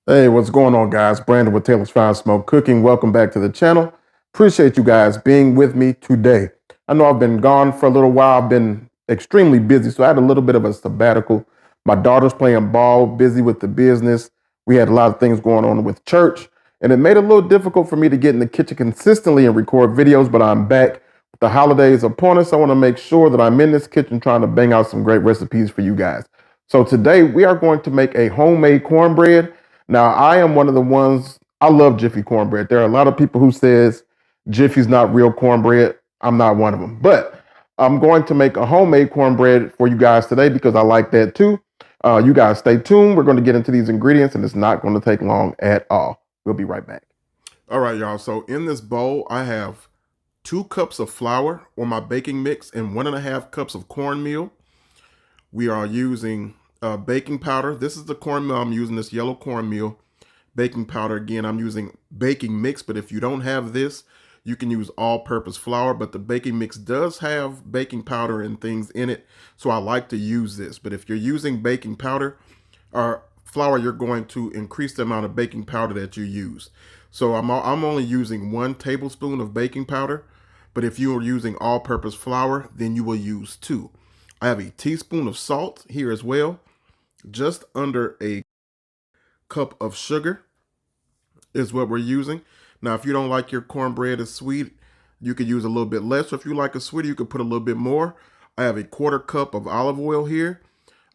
Hey, what's going on, guys? Brandon with Taylorsfiresmoke Cooking. Welcome back to the channel. Appreciate you guys being with me today. I know I've been gone for a little while. I've been extremely busy, so I had a little bit of a sabbatical. My daughter's playing ball, busy with the business. We had a lot of things going on with church, and it made it a little difficult for me to get in the kitchen consistently and record videos, but I'm back. With the holidays upon us, I want to make sure that I'm in this kitchen trying to bang out some great recipes for you guys. So today we are going to make a homemade cornbread. Now, I am one of the ones, I love Jiffy cornbread. There are a lot of people who says Jiffy's not real cornbread. I'm not one of them. But I'm going to make a homemade cornbread for you guys today because I like that too. You guys stay tuned. We're going to get into these ingredients and it's not going to take long at all. We'll be right back. All right, y'all. So in this bowl, I have 2 cups of flour or my baking mix and 1.5 cups of cornmeal. We are using baking powder. This is the cornmeal. I'm using this yellow cornmeal baking powder. Again, I'm using baking mix, but if you don't have this, you can use all-purpose flour, but the baking mix does have baking powder and things in it, so I like to use this. But if you're using baking powder or flour, you're going to increase the amount of baking powder that you use. So I'm only using 1 tablespoon of baking powder, but if you are using all-purpose flour, then you will use 2. I have a teaspoon of salt here as well, just under a cup of sugar is what we're using. Now, if you don't like your cornbread as sweet, you could use a little bit less. Or if you like it sweeter, you could put a little bit more. I have a 1/4 cup of olive oil here.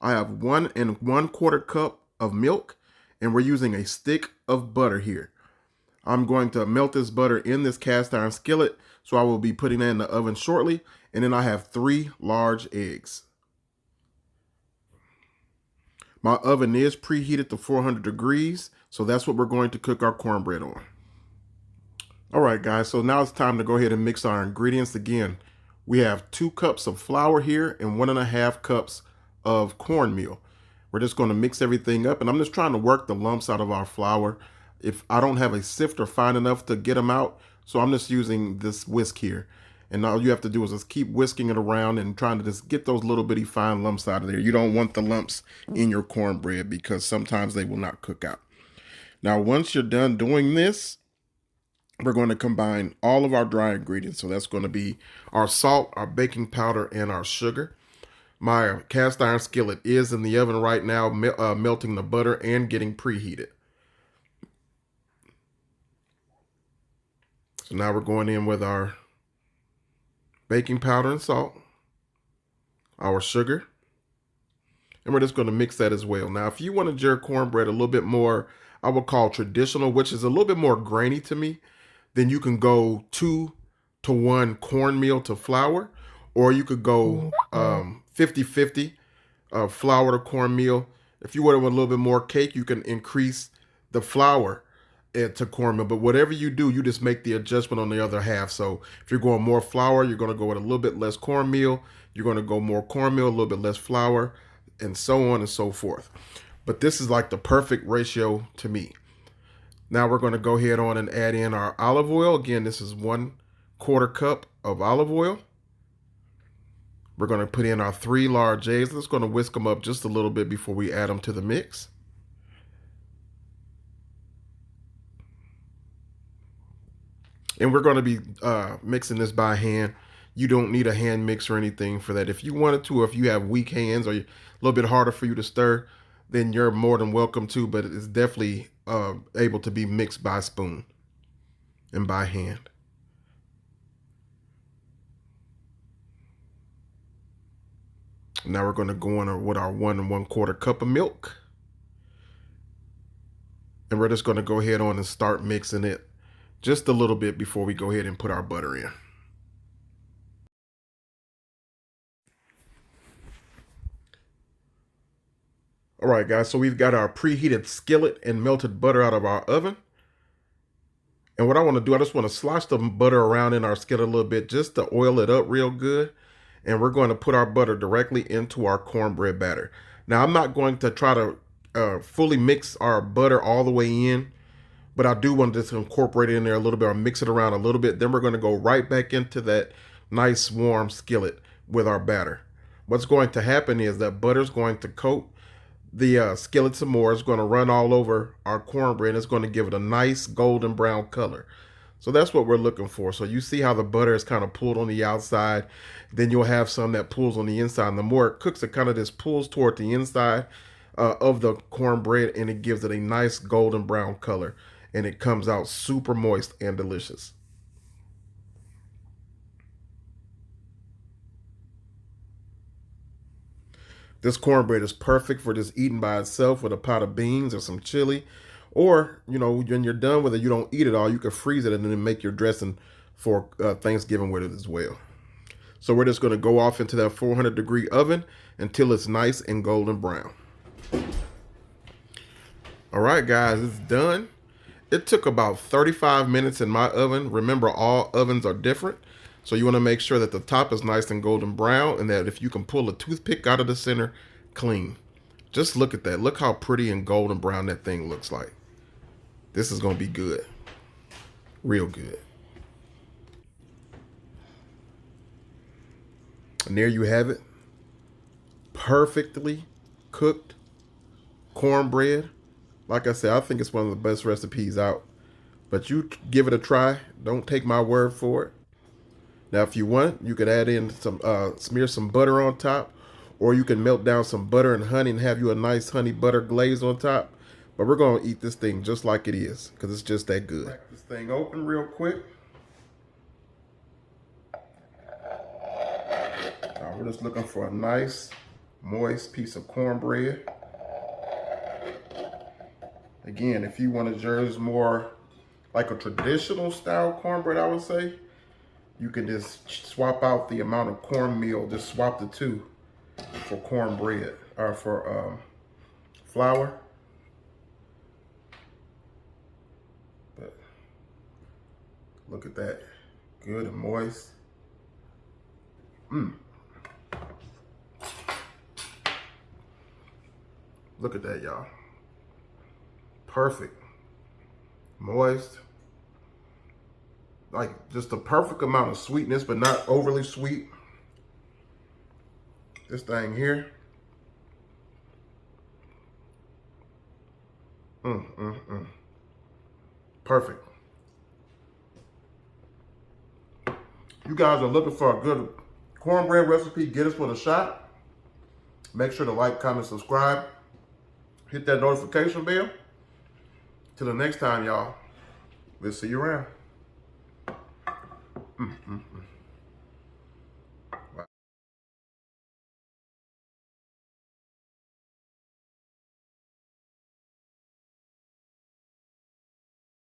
I have 1 1/4 cup of milk, and we're using a stick of butter here. I'm going to melt this butter in this cast iron skillet, so I will be putting that in the oven shortly. And then I have 3 large eggs. My oven is preheated to 400 degrees, so that's what we're going to cook our cornbread on. All right, guys, so now it's time to go ahead and mix our ingredients. Again, we have 2 cups of flour here and 1.5 cups of cornmeal. We're just going to mix everything up, and I'm just trying to work the lumps out of our flour. If I don't have a sifter fine enough to get them out, so I'm just using this whisk here. And all you have to do is just keep whisking it around and trying to just get those little bitty fine lumps out of there. You don't want the lumps in your cornbread because sometimes they will not cook out. Now, once you're done doing this, we're going to combine all of our dry ingredients. So that's going to be our salt, our baking powder, and our sugar. My cast iron skillet is in the oven right now, melting the butter and getting preheated. So now we're going in with our baking powder and salt, our sugar, and we're just going to mix that as well. Now, if you want to jar cornbread a little bit more, I would call traditional, which is a little bit more grainy to me, then you can go 2 to 1 cornmeal to flour, or you could go 50-50 flour to cornmeal. If you want a little bit more cake, you can increase the flour to cornmeal, but whatever you do, you just make the adjustment on the other half. So if you're going more flour, you're going to go with a little bit less cornmeal. You're going to go more cornmeal, a little bit less flour, and so on and so forth. But this is like the perfect ratio to me. Now we're going to go ahead on and add in our olive oil. Again, this is 1/4 cup of olive oil. We're going to put in our 3 large eggs. Let's going to whisk them up just a little bit before we add them to the mix. And we're going to be mixing this by hand. You don't need a hand mix or anything for that. If you wanted to, or if you have weak hands or a little bit harder for you to stir, then you're more than welcome to, but it's definitely able to be mixed by spoon and by hand. Now we're going to go in with our 1 1/4 cup of milk. And we're just going to go ahead on and start mixing it just a little bit before we go ahead and put our butter in. All right, guys, so we've got our preheated skillet and melted butter out of our oven. And what I want to do, I just want to slosh the butter around in our skillet a little bit just to oil it up real good. And we're going to put our butter directly into our cornbread batter. Now, I'm not going to try to fully mix our butter all the way in, but I do want to just incorporate it in there a little bit or mix it around a little bit. Then we're going to go right back into that nice warm skillet with our batter. What's going to happen is that butter is going to coat the skillet some more. It's going to run all over our cornbread. It's going to give it a nice golden brown color. So that's what we're looking for. So you see how the butter is kind of pulled on the outside. Then you'll have some that pulls on the inside. And the more it cooks, it kind of just pulls toward the inside of the cornbread, and it gives it a nice golden brown color. And it comes out super moist and delicious. This cornbread is perfect for just eating by itself with a pot of beans or some chili. Or, you know, when you're done with it, you don't eat it all. You can freeze it and then make your dressing for Thanksgiving with it as well. So we're just going to go off into that 400-degree oven until it's nice and golden brown. All right, guys, it's done. It took about 35 minutes in my oven. Remember, all ovens are different. So you want to make sure that the top is nice and golden brown, and that if you can pull a toothpick out of the center, clean. Just look at that. Look how pretty and golden brown that thing looks like. This is going to be good. Real good. And there you have it. Perfectly cooked cornbread. Like I said, I think it's one of the best recipes out. But you give it a try. Don't take my word for it. Now, if you want, you could add in some, smear some butter on top, or you can melt down some butter and honey and have you a nice honey butter glaze on top. But we're going to eat this thing just like it is, because it's just that good. Crack this thing open real quick. Now, we're just looking for a nice, moist piece of cornbread. Again, if you want to yours more like a traditional style cornbread, I would say, you can just swap out the amount of cornmeal, just swap the two for cornbread, or for flour. But look at that, good and moist. Look at that, y'all. Perfect, moist. Like just the perfect amount of sweetness, but not overly sweet. This thing here. Perfect. You guys are looking for a good cornbread recipe, get us with a shot. Make sure to like, comment, subscribe. Hit that notification bell. Till the next time, y'all. We'll see you around.